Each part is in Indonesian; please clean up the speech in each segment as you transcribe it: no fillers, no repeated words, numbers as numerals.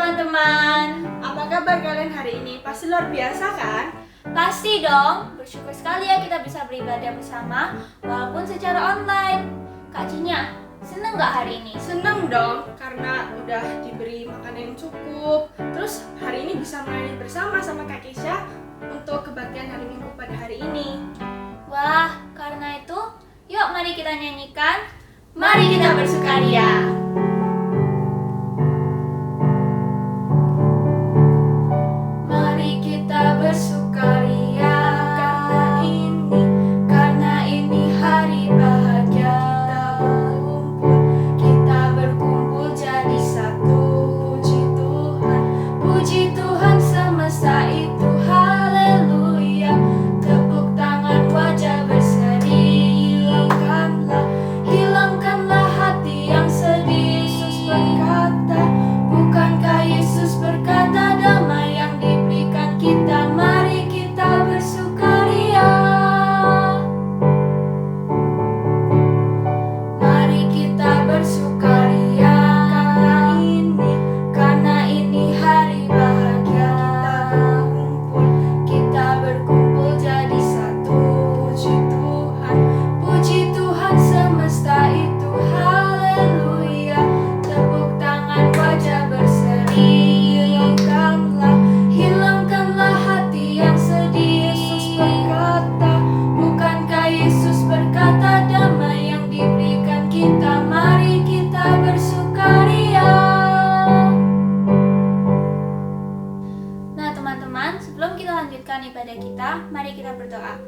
teman-teman. Apa kabar kalian hari ini? Pasti luar biasa kan? Pasti dong, bersyukur sekali ya kita bisa beribadah bersama walaupun secara online. Kak Cinya, seneng gak hari ini? Seneng dong, karena udah diberi makanan yang cukup. Terus hari ini bisa melayani bersama sama Kak Kesha untuk kebaktian hari Minggu pada hari ini. Wah, karena itu, yuk mari kita nyanyikan Mari Kita Bersukaria. Mari kita bersukaria karena ini hari bahagia. Kita berkumpul jadi satu. Puji Tuhan semesta itu, haleluya. Tepuk tangan, wajah berseri. Hilangkanlah hati yang sedih. Yesus berkata, bukankah Yesus berkata damai yang diberikan kita? Mari kita bersukaria. Mari kita bersukaria karena ini hari bahagia. Kita berkumpul jadi satu. Puji Tuhan semesta itu, haleluya. Tepuk tangan, wajah berseri. Hilangkanlah hati yang sedih. Yesus berkata, bukankah Yesus berkata damai yang diberikan kita? Mari kita bersukaria. Nah teman-teman, sebelum kita lanjutkan ibadah kita, mari kita berdoa.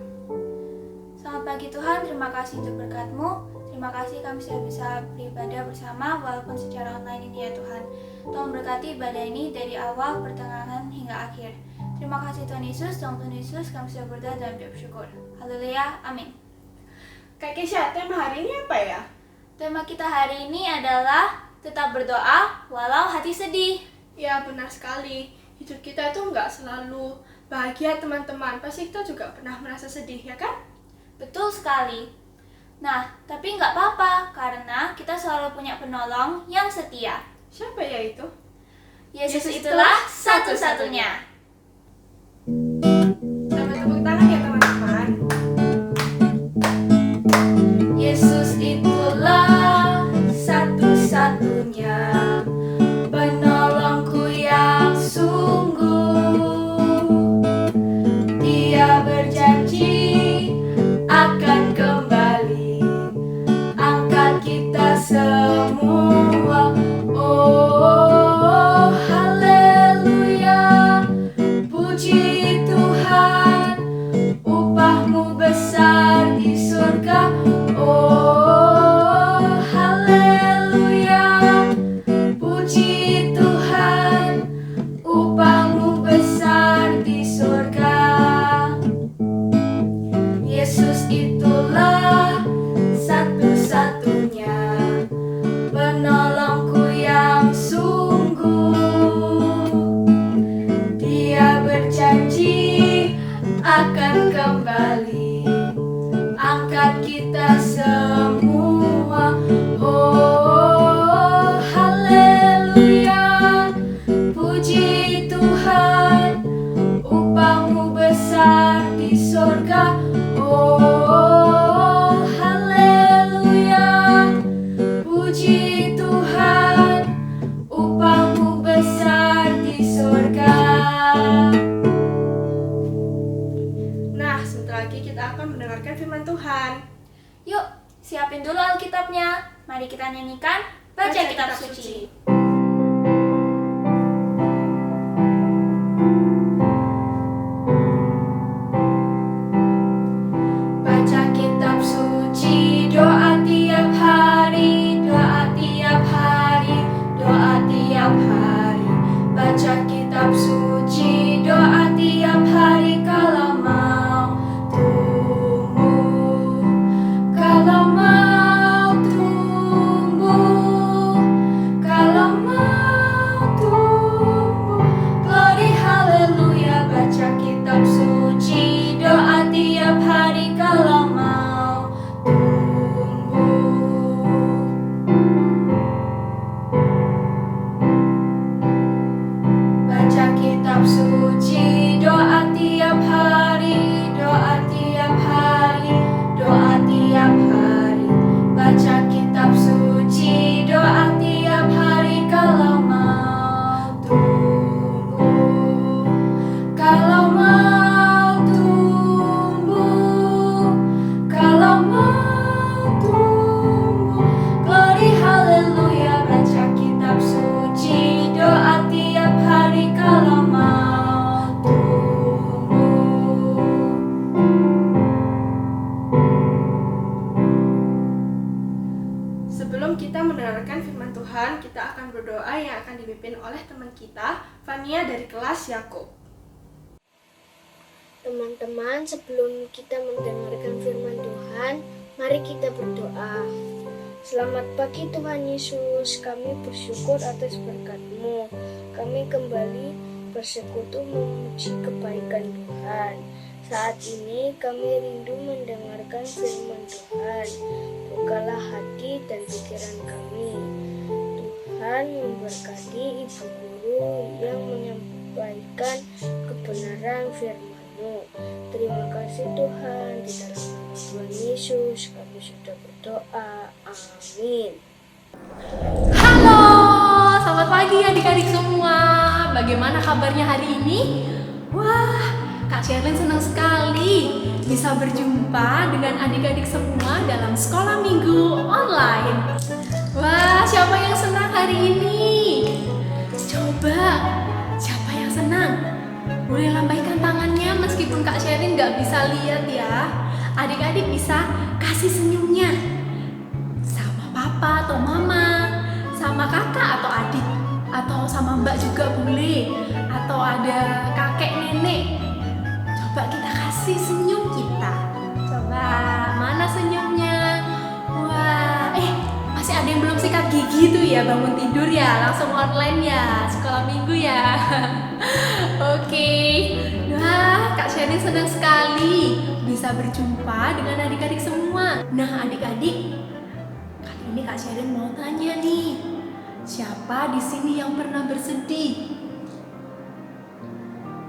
Selamat pagi Tuhan, terima kasih untuk berkat-Mu. Terima kasih kami sudah bisa beribadah bersama walaupun secara online ini ya Tuhan. Tolong berkati ibadah ini dari awal, pertengahan hingga akhir. Terima kasih Tuhan Yesus, dalam Tuhan Yesus kami sudah berdoa dan bersyukur. Haleluya, amin. Kak Kesha, tema hari ini apa ya? Tema kita hari ini adalah tetap berdoa walau hati sedih. Ya benar sekali, hidup kita itu nggak selalu bahagia teman-teman. Pasti kita juga pernah merasa sedih ya kan? Betul sekali. Nah, tapi nggak apa-apa karena kita selalu punya penolong yang setia. Siapa ya itu? Yesus itulah satu-satunya. Selamat tepuk tangan ya teman-teman. Yesus itulah satu-satunya penolongku yang sungguh. Dia berjanji akan kembali angkat kita semua. Oh, haleluya. Puji Tuhan, upahmu besar di surga. Oh, haleluya. Puji Tuhan, upahmu besar di surga. Yesus itulah satu-satunya penolongku yang sungguh. Dia berjanji akan kembali angkat kita semua. Oh, haleluya. Puji Tuhan, upahmu besar di surga. Oh, haleluya. Puji Tuhan, upahmu besar di surga. Nah, sebentar lagi kita akan mendengarkan firman Tuhan. Yuk, siapin dulu Alkitabnya. Mari kita nyanyikan Baca Kitab Suci. Baca kitab suci, doa tiap hari, doa tiap hari, doa tiap hari. Baca kitab suci, doa tiap hari kalau mau tumbuh, kalau mau tumbuh, kalau Tuhan, kita akan berdoa yang akan dipimpin oleh teman kita, Fania dari kelas Yakub. Teman-teman, sebelum kita mendengarkan firman Tuhan, mari kita berdoa. Selamat pagi Tuhan Yesus, kami bersyukur atas berkat-Mu. Kami kembali bersekutu memuji kebaikan Tuhan. Saat ini kami rindu mendengarkan firman Tuhan. Bukalah hati dan pikiran kami. Tuhan memberkati ibu guru yang menyampaikan kebenaran firman-Mu. Terima kasih Tuhan, di dalam nama Tuhan Yesus kami sudah berdoa. Amin. Halo, selamat pagi adik-adik semua. Bagaimana kabarnya hari ini? Wah, Kak Sherlyn senang sekali bisa berjumpa dengan adik-adik semua dalam sekolah minggu online. Wah, siapa yang senang hari ini? Coba, siapa yang senang? Boleh lambaikan tangannya meskipun Kak Sherlyn nggak bisa lihat ya. Adik-adik bisa kasih senyumnya sama papa atau mama, sama kakak atau adik, atau sama mbak juga boleh, atau ada kakek nenek. Coba kita kasih senyum kita. Coba, mana senyumnya? Wah, masih ada yang belum sikat gigi tuh ya, bangun tidur ya, langsung online ya, sekolah minggu ya. Oke. Wah, Kak Sherlyn senang sekali bisa berjumpa dengan adik-adik semua. Nah, adik-adik, kali ini Kak Sherlyn mau tanya nih, siapa di sini yang pernah bersedih?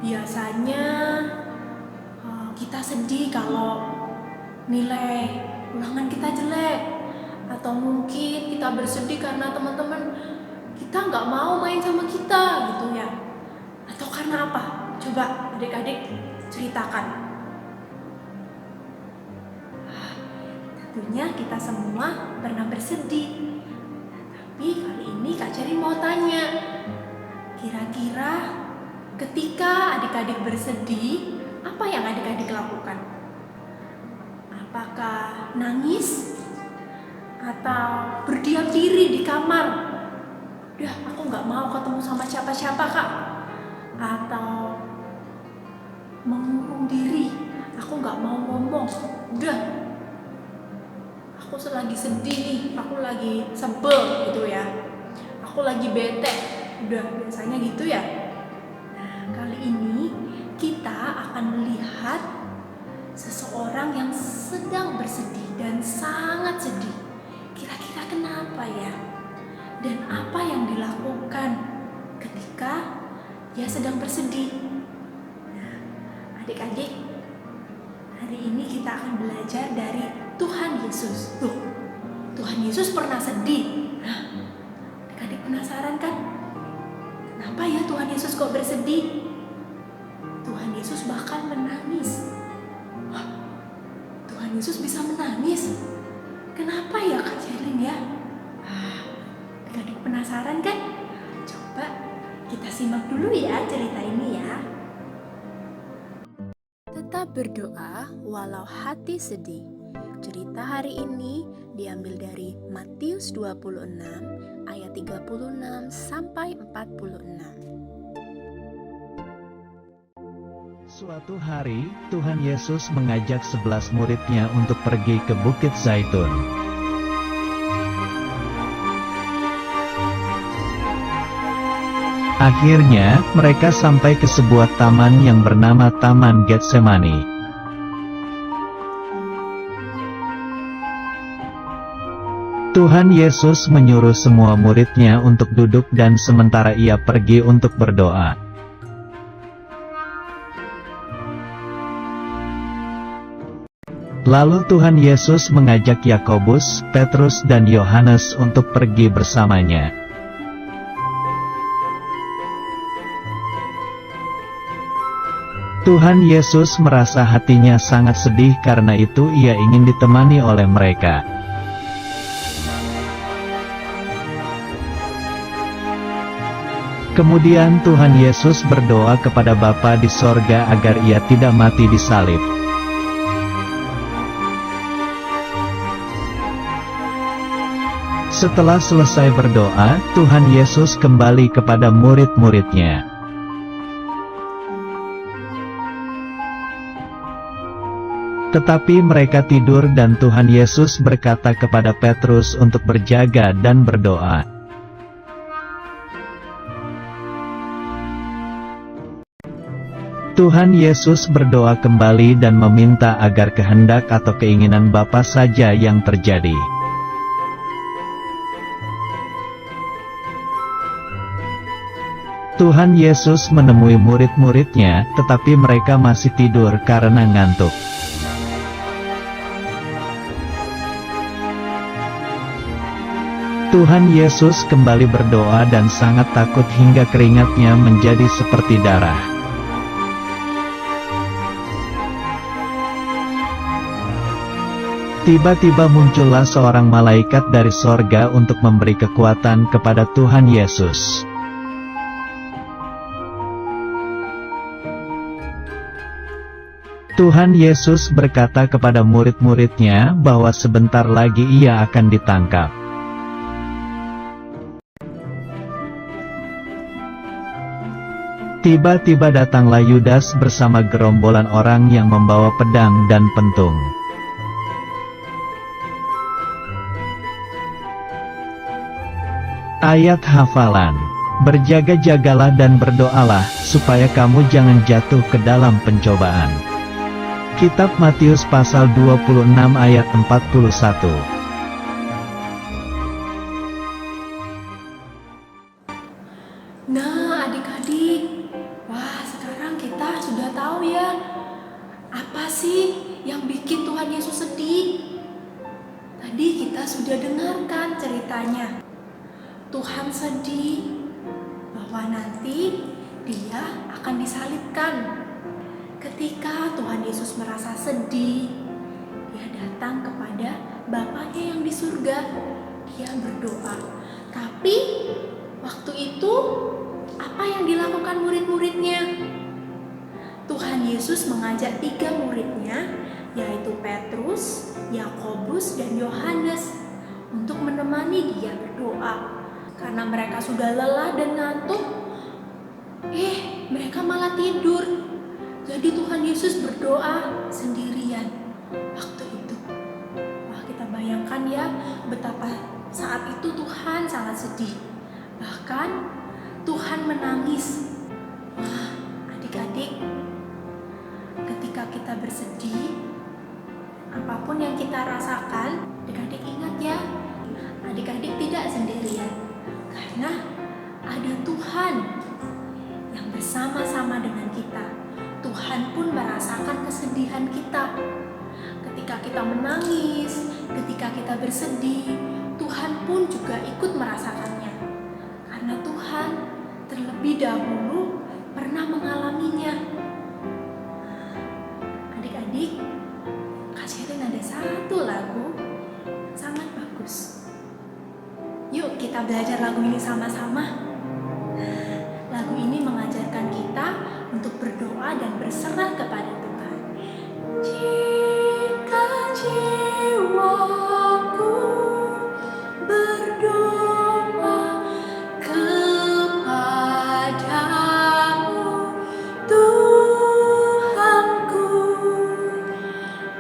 Biasanya kita sedih kalau nilai ulangan kita jelek, atau mungkin kita bersedih karena teman-teman kita nggak mau main sama kita gitu ya. Atau karena apa? Coba adik-adik ceritakan. Tentunya kita semua pernah bersedih. Tapi kali ini Kak Cherry mau tanya, kira-kira ketika adik-adik bersedih, apa yang adik-adik lakukan? Apakah nangis? Atau berdiam diri di kamar? Udah, aku gak mau ketemu sama siapa-siapa Kak. Atau mengurung diri, aku gak mau ngomong. Udah, aku lagi sedih nih, aku lagi sebel gitu ya, aku lagi bete. Udah, biasanya gitu ya. Nah, kali ini kita akan melihat seseorang yang sedang bersedih dan sangat sedih. Kira-kira kenapa ya? Dan apa yang dilakukan ketika dia sedang bersedih? Nah, adik-adik, hari ini kita akan belajar dari Tuhan Yesus. Tuh, Tuhan Yesus pernah sedih. Nah, adik-adik penasaran kan? Kenapa ya Tuhan Yesus kok bersedih? Tuhan Yesus bahkan menangis. Wah, Tuhan Yesus bisa menangis. Kenapa ya Kak Sherlyn ya? Adik-adik penasaran kan? Coba kita simak dulu ya cerita ini ya. Tetap berdoa walau hati sedih. Cerita hari ini diambil dari Matius 26 ayat 36 sampai 46. Suatu hari, Tuhan Yesus mengajak 11 murid-Nya untuk pergi ke Bukit Zaitun. Akhirnya, mereka sampai ke sebuah taman yang bernama Taman Getsemani. Tuhan Yesus menyuruh semua murid-Nya untuk duduk dan sementara Ia pergi untuk berdoa. Lalu Tuhan Yesus mengajak Yakobus, Petrus dan Yohanes untuk pergi bersamanya. Tuhan Yesus merasa hatinya sangat sedih, karena itu Ia ingin ditemani oleh mereka. Kemudian Tuhan Yesus berdoa kepada Bapa di sorga agar Ia tidak mati disalib. Setelah selesai berdoa, Tuhan Yesus kembali kepada murid-muridnya. Tetapi mereka tidur dan Tuhan Yesus berkata kepada Petrus untuk berjaga dan berdoa. Tuhan Yesus berdoa kembali dan meminta agar kehendak atau keinginan Bapa saja yang terjadi. Tuhan Yesus menemui murid-muridnya, tetapi mereka masih tidur karena ngantuk. Tuhan Yesus kembali berdoa dan sangat takut hingga keringatnya menjadi seperti darah. Tiba-tiba muncullah seorang malaikat dari sorga untuk memberi kekuatan kepada Tuhan Yesus. Tuhan Yesus berkata kepada murid-muridnya bahwa sebentar lagi ia akan ditangkap. Tiba-tiba datanglah Yudas bersama gerombolan orang yang membawa pedang dan pentung. Ayat hafalan. Berjaga-jagalah dan berdoalah, supaya kamu jangan jatuh ke dalam pencobaan. Kitab Matius pasal 26 ayat 41. Nah, adik-adik, wah sekarang kita sudah tahu ya, apa sih yang bikin Tuhan Yesus sedih? Tadi kita sudah dengarkan ceritanya. Tuhan sedih bahwa nanti dia akan disalibkan. Ketika Tuhan Yesus merasa sedih, dia datang kepada Bapaknya yang di surga. Dia berdoa. Tapi waktu itu apa yang dilakukan murid-muridnya? Tuhan Yesus mengajak 3 muridnya, yaitu Petrus, Yakobus, dan Yohanes, untuk menemani dia berdoa. Karena mereka sudah lelah dan ngantuk, mereka malah tidur. Jadi Tuhan Yesus berdoa sendirian waktu itu. Wah, kita bayangkan ya betapa saat itu Tuhan sangat sedih. Bahkan Tuhan menangis. Wah, adik-adik, ketika kita bersedih, apapun yang kita rasakan, adik-adik ingat ya, adik-adik tidak sendirian. Karena ada Tuhan yang bersama-sama dengan kita. Tuhan pun merasakan kesedihan kita. Ketika kita menangis, ketika kita bersedih, Tuhan pun juga ikut merasakannya. Karena Tuhan terlebih dahulu pernah mengalaminya. Adik-adik, Kak Sherin ada satu lagu sangat bagus. Yuk kita belajar lagu ini sama-sama. Lagu ini mengajarkan kita untuk berdoa dan berserah kepada Tuhan. Jika jiwaku berdoa kepadamu, Tuhanku,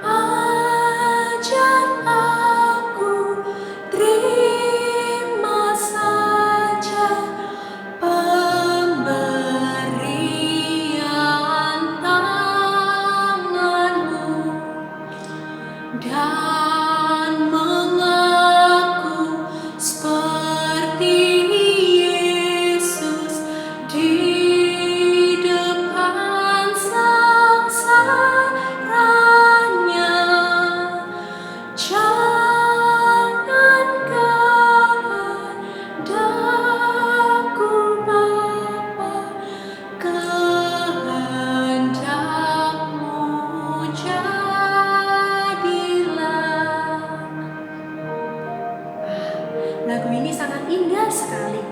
ajar aku terima saja pemberian tanganmu dan mengaku seperti Yesus di depan sangsaranya. Jangan kehendakku Bapa, kehendakmu jadilah. Lagu ini sangat indah sekali.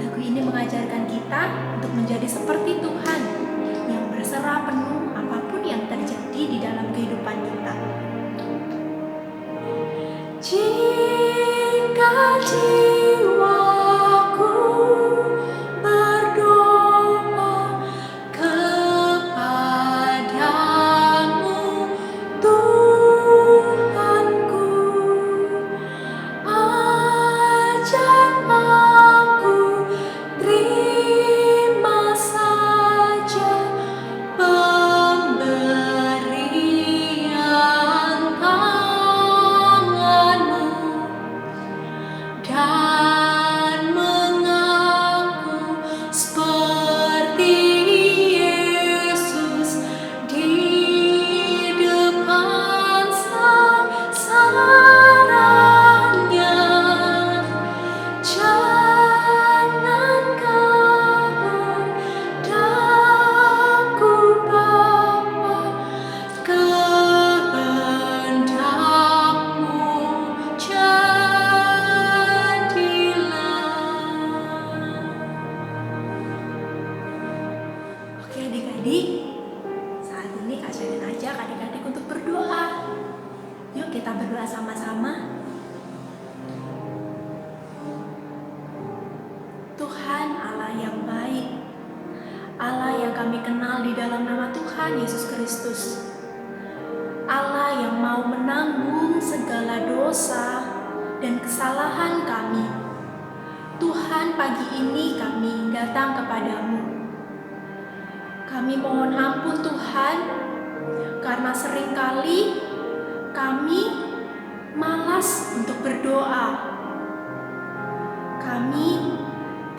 Lagu ini mengajarkan kita untuk menjadi seperti Tuhan, yang berserah penuh apapun yang terjadi di dalam kehidupan kita. Jika kita berdoa sama-sama. Tuhan Allah yang baik, Allah yang kami kenal di dalam nama Tuhan Yesus Kristus, Allah yang mau menanggung segala dosa dan kesalahan kami. Tuhan, pagi ini kami datang kepadamu. Kami mohon ampun Tuhan, karena seringkali kami malas untuk berdoa. Kami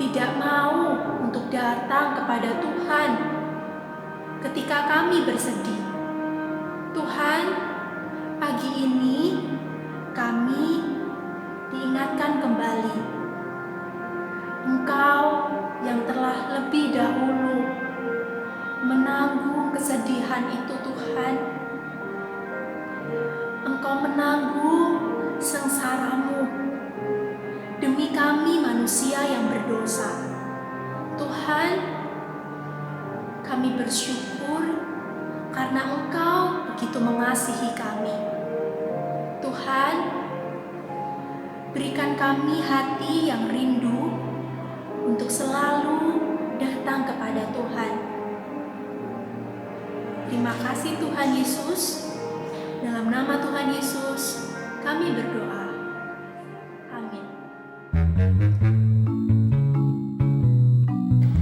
tidak mau untuk datang kepada Tuhan ketika kami bersedih. Tuhan, pagi ini kami diingatkan kembali, Engkau yang telah lebih dahulu menanggung kesedihan itu Tuhan. Engkau menanggung sengsaramu demi kami manusia yang berdosa. Tuhan, kami bersyukur karena Engkau begitu mengasihi kami. Tuhan, berikan kami hati yang rindu untuk selalu datang kepada Tuhan. Terima kasih Tuhan Yesus. Dalam nama Tuhan Yesus, kami berdoa. Amin.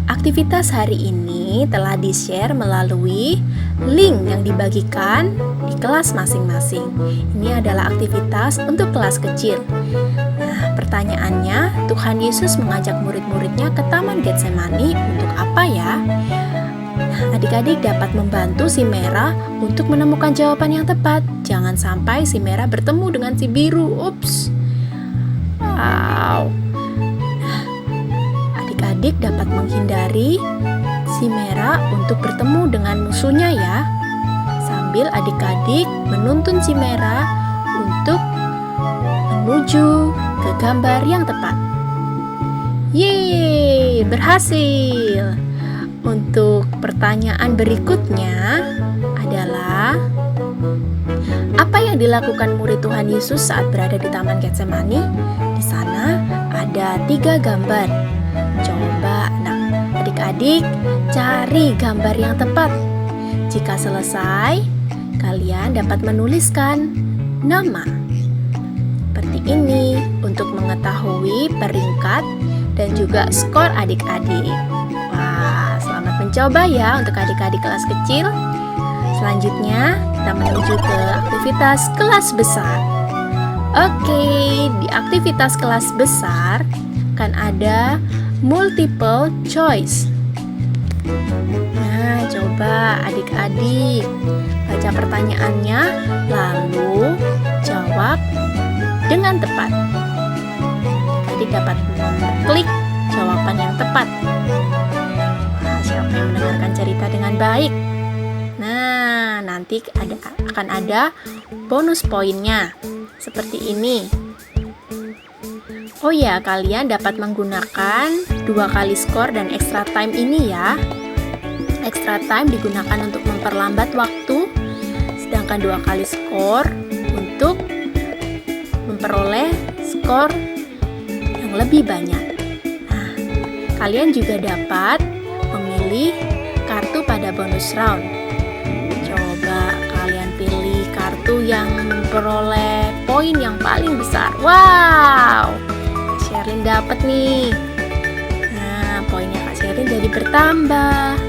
Aktivitas hari ini telah di-share melalui link yang dibagikan di kelas masing-masing. Ini adalah aktivitas untuk kelas kecil. Nah, pertanyaannya, Tuhan Yesus mengajak murid-muridnya ke Taman Getsemani untuk apa ya? Nah, adik-adik dapat membantu si merah untuk menemukan jawaban yang tepat. Jangan sampai si merah bertemu dengan si biru. Ups. Wow. Nah, adik-adik dapat menghindari si merah untuk bertemu dengan musuhnya ya. Sambil adik-adik menuntun si merah untuk menuju ke gambar yang tepat. Yeay, berhasil. Untuk pertanyaan berikutnya adalah, apa yang dilakukan murid Tuhan Yesus saat berada di Taman Getsemani? Di sana ada 3 gambar. Coba adik-adik cari gambar yang tepat. Jika selesai, kalian dapat menuliskan nama. Seperti ini untuk mengetahui peringkat dan juga skor adik-adik. Wah, selamat mencoba ya untuk adik-adik kelas kecil. Selanjutnya, kita menuju ke aktivitas kelas besar. Oke, di aktivitas kelas besar kan ada multiple choice. Nah, coba adik-adik baca pertanyaannya, lalu jawab dengan tepat. Adik dapat mengklik jawaban yang tepat. Nah, siapa yang mendengarkan cerita dengan baik? Nah, nanti akan ada bonus poinnya seperti ini. Oh ya, kalian dapat menggunakan 2 kali skor dan extra time ini ya. Extra time digunakan untuk memperlambat waktu, sedangkan 2 kali skor untuk memperoleh skor yang lebih banyak. Nah, kalian juga dapat memilih kartu pada bonus round. Coba kalian pilih kartu yang memperoleh poin yang paling besar. Wow, Kak Sherlyn dapat nih. Nah, poinnya Kak Sherlyn jadi bertambah.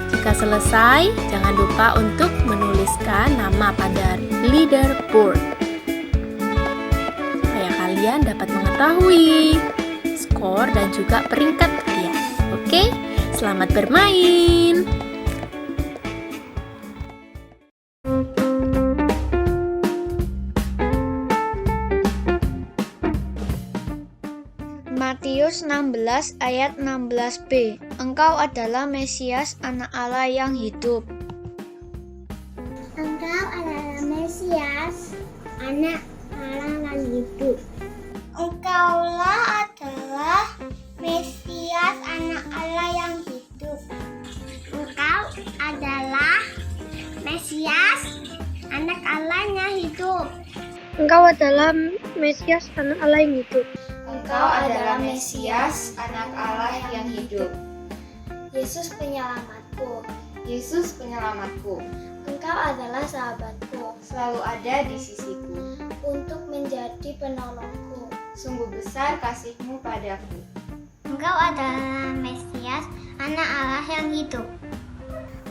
Jika selesai, jangan lupa untuk menuliskan nama pada leaderboard supaya kalian dapat mengetahui skor dan juga peringkat kalian. Oke, selamat bermain. Matius 16 ayat 16b. Engkau adalah Mesias, anak Allah yang hidup. Engkau adalah Mesias, anak Allah yang hidup. Engkaulah adalah Mesias, anak Allah yang hidup. Engkau adalah Mesias, anak Allah yang hidup. Engkau adalah Mesias, anak Allah yang hidup. Engkau adalah Mesias, anak Allah yang hidup. Yesus penyelamatku. Yesus penyelamatku, Engkau adalah sahabatku. selalu ada di sisiku. Untuk menjadi penolongku. Sungguh besar kasih-Mu padaku. Engkau adalah Mesias, anak Allah yang hidup.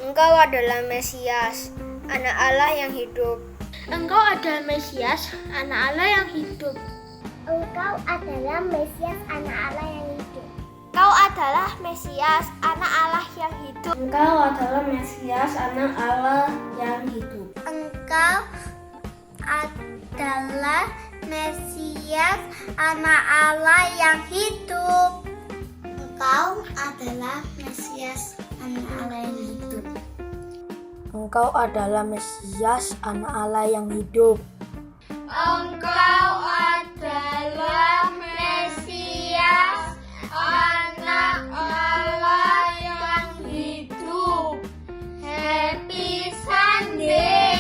Engkau adalah Mesias, anak Allah yang hidup. Engkau adalah Mesias, anak Allah yang hidup. Engkau adalah Mesias, anak Allah yang hidup. Engkau adalah Mesias, anak Allah yang hidup. Engkau adalah Mesias, anak Allah yang hidup. Engkau adalah Mesias, anak Allah yang hidup. Engkau adalah Mesias, anak Allah yang hidup. Engkau adalah Mesias, anak Allah yang hidup. Engkau adalah Mesias, anak Allah yang hidup. Happy Sunday.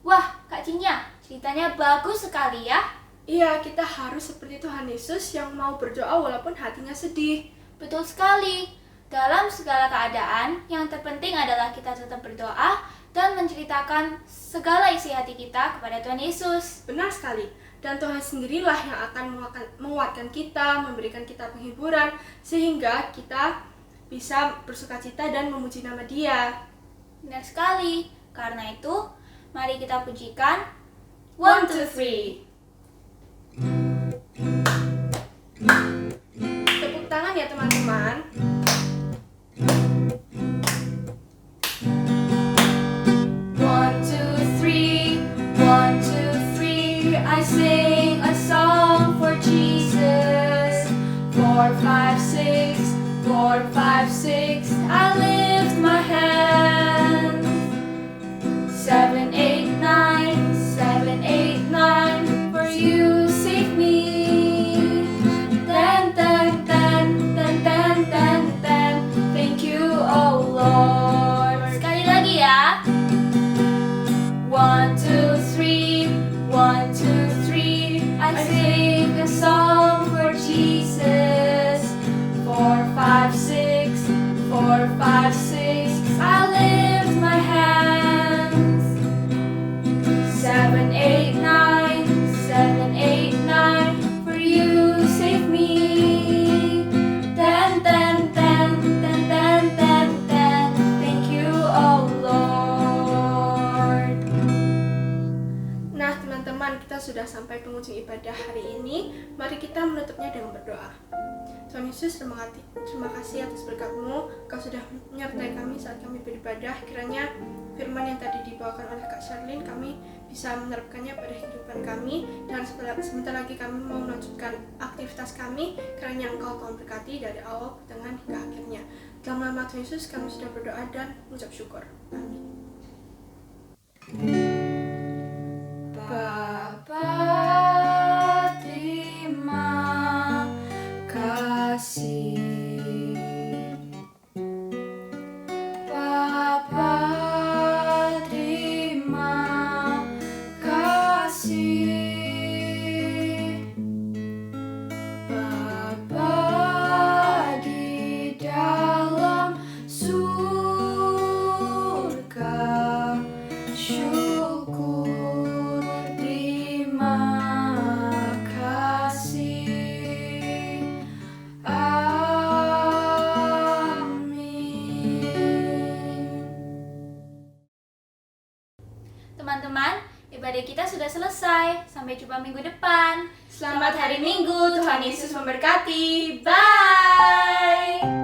Wah, Kak Cinya, ceritanya bagus sekali ya. Iya, kita harus seperti Tuhan Yesus yang mau berdoa walaupun hatinya sedih. Betul sekali. Dalam segala keadaan, yang terpenting adalah kita tetap berdoa dan menceritakan segala isi hati kita kepada Tuhan Yesus. Benar sekali. Dan Tuhan sendirilah yang akan menguatkan kita, memberikan kita penghiburan, sehingga kita bisa bersukacita dan memuji nama Dia. Benar sekali. Karena itu, mari kita pujikan 1, 2, 3. Tepuk tangan ya teman-teman. One, two, three, 1, 2, 3. I sing a song for Jesus. 4, 5, 6, 4, 5, 6. I lift my hands. 7, 8, 9, 7, 8, 9. For you save me. Then, then, then, then, then, then, then. Thank you, oh Lord. Sekali lagi ya. 1, 2, 3, 1, 2, 3. I sing a song for Jesus. 4, 5, 6, 4, 5, 6. I lift my hands. 7, 8, 9, 7, 8, 9. For you save me. Then, then, then, then, then, then, then. Thank you, oh Lord. Nah, teman-teman, kita sudah sampai penghujung ibadah hari ini. Mari kita menutupnya dengan berdoa. Tuhan Yesus, terima kasih atas berkat-Mu. Kau sudah menyertai kami saat kami beribadah. Kiranya firman yang tadi dibawakan oleh Kak Sherlyn, kami bisa menerapkannya pada kehidupan kami. Dan sebentar lagi kami mau melanjutkan aktivitas kami. Kiranya Engkau Tuhan berkati dari awal, pertengahan, hingga akhirnya. Dalam nama Tuhan Yesus, kami sudah berdoa dan mengucap syukur. Amin. Bapa, terima kasih. Bapa, terima kasih. Bapa di dalam surga, syukur, terima kasih. Amin. Teman-teman, ibadah kita sudah selesai. Sampai jumpa minggu depan. Selamat hari Minggu. Tuhan Yesus memberkati. Bye.